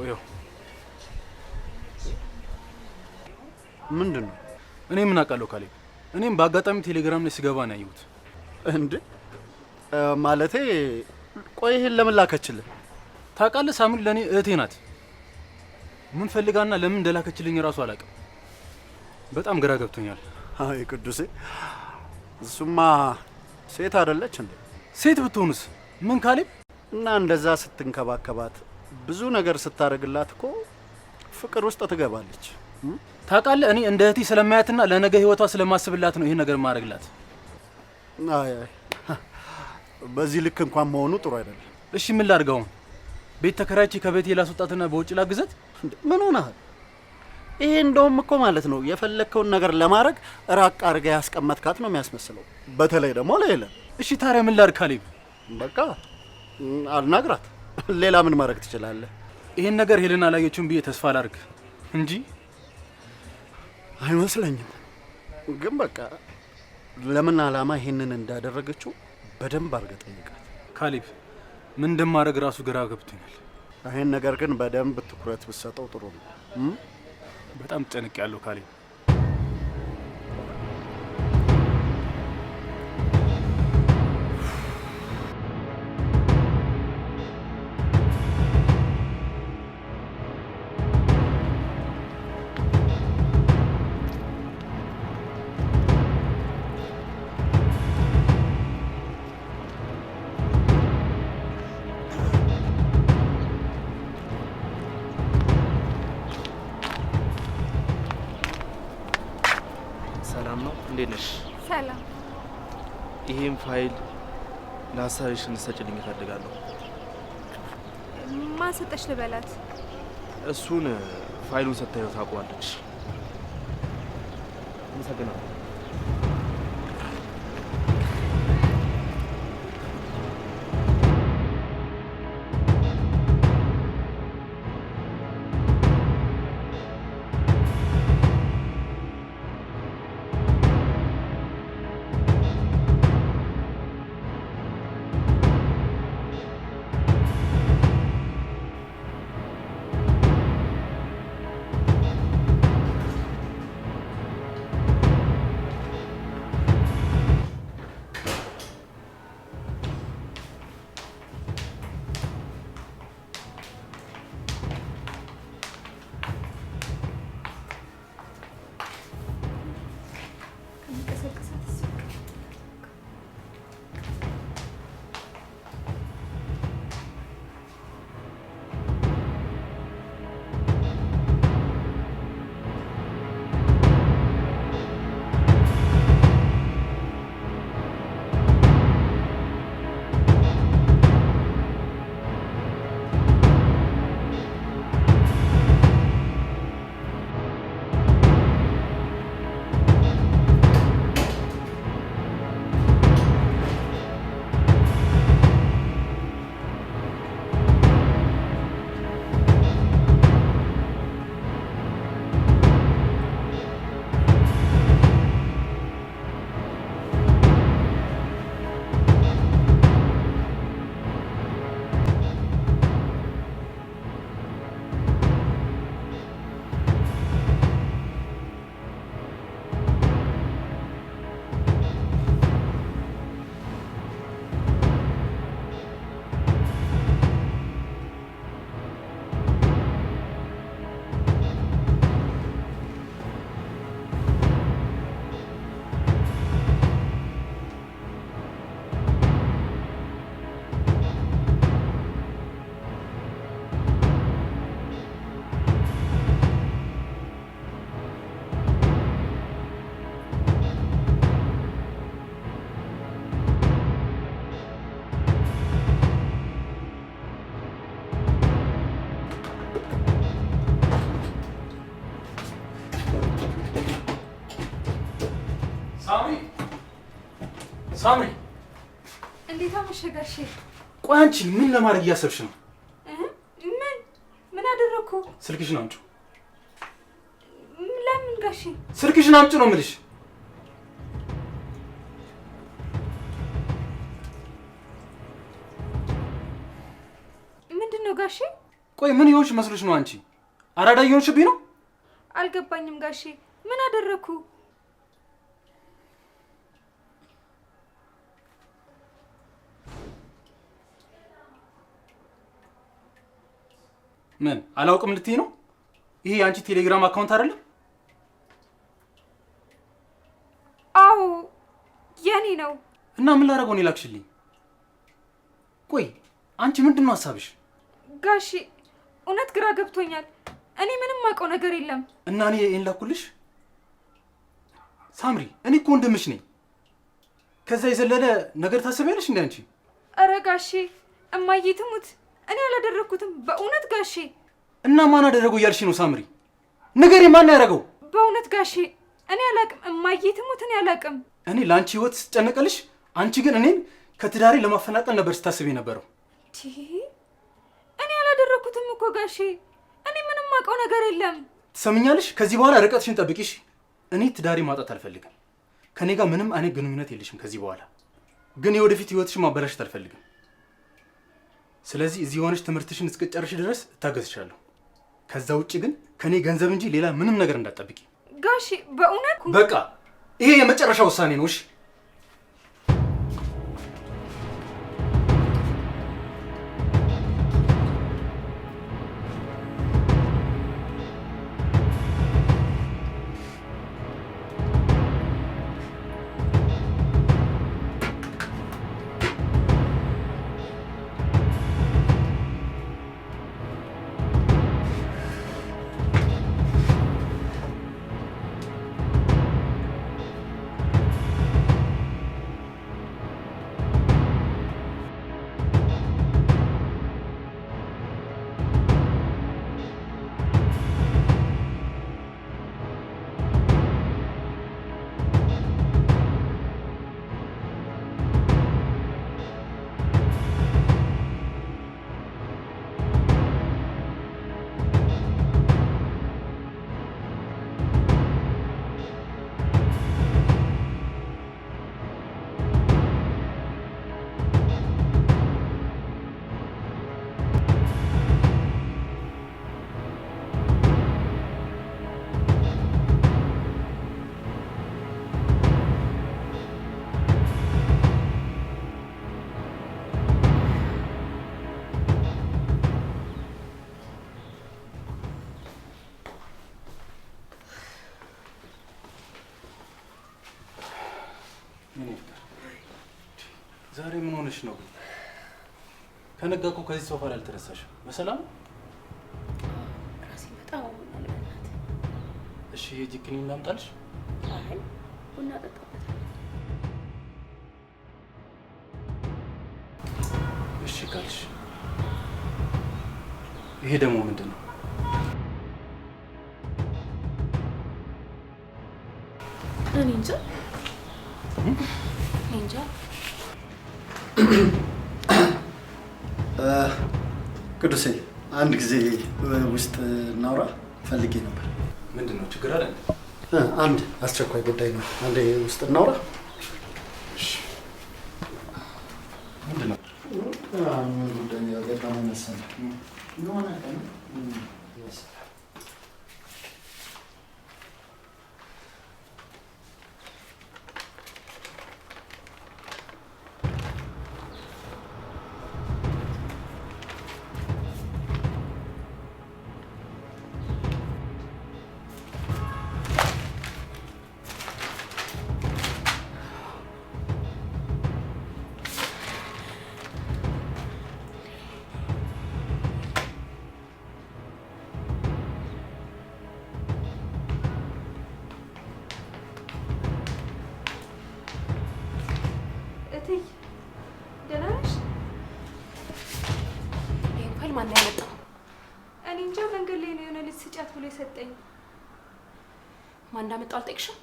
ያው ምንድነው? እኔ ምን አውቃለሁ ካሌ። እኔም በአጋጣሚ ቴሌግራም ላይ ስገባ ነው ያየሁት። እንዴ ማለቴ ቆይ ይሄን ለምን ላከችልህ? ታውቃለህ ሳምሪ ለእኔ እህቴ ናት። ምን ፈልጋና ለምን እንደላከችልኝ እራሱ አላውቅም። በጣም ግራ ገብቶኛል። አይ ቅዱሴ፣ እሱማ ሴት አይደለች እንዴ? ሴት ብትሆንስ ምን ካሌብ? እና እንደዛ ስትንከባከባት ብዙ ነገር ስታደርግላት እኮ ፍቅር ውስጥ ትገባለች። ታውቃለህ እኔ እንደ እህቴ ስለማያትና ለነገ ህይወቷ ስለማስብላት ነው ይሄን ነገር ማድረግላት። አይ በዚህ ልክ እንኳን መሆኑ ጥሩ አይደለም። እሺ ምን ላድርገው? ቤት ተከራይቼ ከቤቴ ላስወጣትና በውጭ ላግዛት? ምን ሆነሃል? ይሄ እንደውም እኮ ማለት ነው የፈለግከውን ነገር ለማድረግ ራቅ አድርገህ ያስቀመጥካት ነው የሚያስመስለው። በተለይ ደግሞ ለሄለን። እሺ ታዲያ ምን ላድርግ ካሌብ? በቃ አልናግራት። ሌላ ምን ማድረግ ትችላለህ? ይሄን ነገር ሄለን አላየችውም ብዬ ተስፋ ላድርግ እንጂ አይመስለኝም። ግን በቃ ለምን ዓላማ ይሄንን እንዳደረገችው በደንብ አድርገህ ጠይቃት። ካሌብ ምን እንደማድረግ ራሱ ግራ ገብቶኛል። ይሄን ነገር ግን በደንብ ትኩረት ብትሰጠው ጥሩ ነው። በጣም ጨንቅ ያለው ካሌብ። እንዴት ነሽ? ሰላም። ይሄን ፋይል ለሀሳብሽ እንድትሰጪልኝ እፈልጋለሁ። ማን ሰጠሽ ልበላት? እሱን ፋይሉን ስታየው ታውቀዋለች። አመሰግናለሁ። ሳምሪ እንዴት አመሸህ ጋሼ? ቆይ አንቺ ምን ለማድረግ እያሰብሽ ነው? ምን አደረኩ? ስልክሽን አምጪ። ለምን ጋሼ? ስልክሽን አምጪ ነው የምልሽ። ምንድን ነው ጋሼ? ቆይ ምን ይሆንሽ መስሎሽ ነው አንቺ? አራዳ እየሆንሽብኝ ነው? አልገባኝም ጋሼ። ምን አደረኩ? ምን አላውቅም ልትይ ነው? ይሄ የአንቺ ቴሌግራም አካውንት አይደለም? አዎ የኔ ነው። እና ምን ላደርገው ነው የላክሽልኝ? ቆይ አንቺ ምንድን ነው ሀሳብሽ? ጋሼ እውነት ግራ ገብቶኛል። እኔ ምንም አውቀው ነገር የለም። እና እኔ ይሄን ላኩልሽ? ሳምሪ እኔ እኮ ወንድምሽ ነኝ። ከዛ የዘለለ ነገር ታስቢያለሽ እንዴ አንቺ? ኧረ ጋሼ እማዬ ትሙት እኔ አላደረኩትም በእውነት ጋሼ። እና ማን አደረገው እያልሽ ነው ሳምሪ? ንገሪ፣ ማን ያደረገው? በእውነት ጋሼ እኔ አላቅም። እማዬ ትሙት እኔ አላቅም። እኔ ለአንቺ ህይወት ስጨነቀልሽ፣ አንቺ ግን እኔን ከትዳሬ ለማፈናቀል ነበር ስታስቢ የነበረው። እኔ አላደረኩትም እኮ ጋሼ። እኔ ምንም አውቀው ነገር የለም። ትሰምኛለሽ? ከዚህ በኋላ ርቀትሽን ጠብቂሽ። እኔ ትዳሬ ማጣት አልፈልግም። ከኔ ጋር ምንም አይነት ግንኙነት የለሽም ከዚህ በኋላ። ግን የወደፊት ህይወትሽን ማበላሸት አልፈልግም። ስለዚህ እዚህ ሆነሽ ትምህርትሽን እስክጨርሽ ድረስ እታገስሻለሁ። ከዛ ውጭ ግን ከኔ ገንዘብ እንጂ ሌላ ምንም ነገር እንዳትጠብቂ ጋሼ። በእውነት በቃ ይሄ የመጨረሻ ውሳኔ ነው። እሺ ዛሬ ምን ሆነሽ ነው? ከነጋ እኮ ከዚህ ሶፋ ላይ አልተነሳሽም። በሰላም ራሴ በጣም አሞኛል በእናትህ። እሺ ሂጂ ክኒን ላምጣልሽ? አይ ቡና ጠጣበት። እሺ ካልሽ። ይሄ ደግሞ ምንድን ነው? እኔ እንጃ እንጃ። ቅዱሴ አንድ ጊዜ ውስጥ እናውራ ፈልጌ ነበር። ምንድን ነው? ችግር አለ? አንድ አስቸኳይ ጉዳይ ነው። አንዴ ውስጥ እናውራ። ምንድን ነው? ጉዳይ ያገባኝ መሰለህ የሆነ ቀን ደህና ነሽ? ይሄን ፋይል ማን ያመጣው? እኔ እንጃ። መንገድ ላይ ነው የሆነ ልጅ ስጫት ብሎ የሰጠኝ። ማን እንዳመጣው አልጠይቅሽም?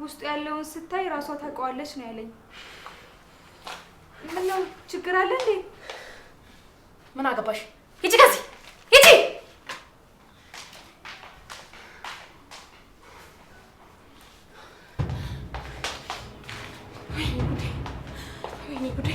ውስጡ ያለውን ስታይ ራሷ ታውቀዋለች ነው ያለኝ። ምነው ችግር አለ እንዴ? ምን አገባሽ? ሂጂ ከዚህ ሂጂ። ወይኔ ጉዴ! ወይኔ ጉዴ!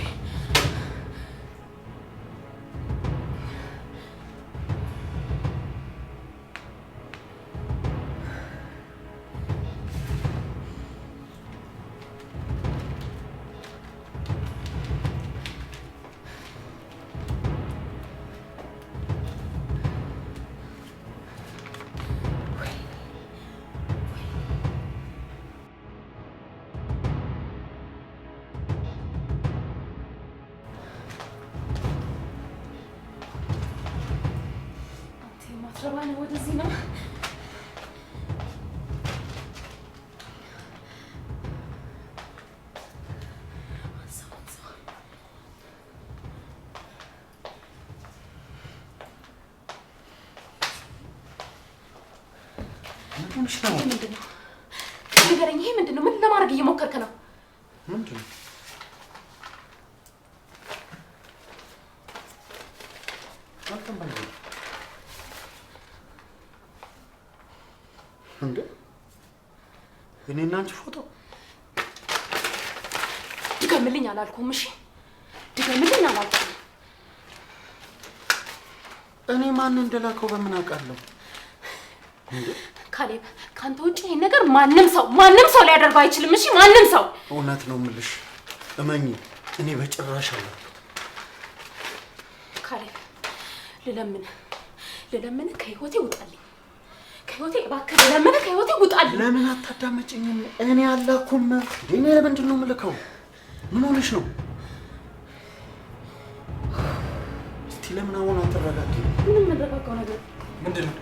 ማትረባ ነው ወደዚህ ነው። ምንድን ነው? ንገረኝ። ይሄ ምንድን ነው? ምን ለማድረግ እየሞከርክ ነው? ምንድን ነው? እንዴ እኔና አንቺ ፎቶ? ድገምልኝ አላልኩም? እሺ ድገምልኝ አላልኩም? እኔ ማን እንደላከው በምን አውቃለሁ? እንዴ ካሌብ፣ ካንተ ውጪ ይሄን ነገር ማንም ሰው ሊያደርገው አይችልም። እሺ ማንም ሰው። እውነት ነው የምልሽ፣ እመኚ፣ እኔ በጭራሽ አለ። ካሌብ፣ ልለምን ከህይወቴ ውጣልኝ። ከህይወቴ እባክህ ለምን ከህይወቴ ውጣልኝ። ለምን አታዳመጪኝም? እኔ አላኩም። እኔ ለምንድን ነው የምልከው? ምን ሆነሽ ነው? እስቲ ለምን አሁን አትረጋጊ? ምንም የምንረጋጋው ነገር ምንድን ነው?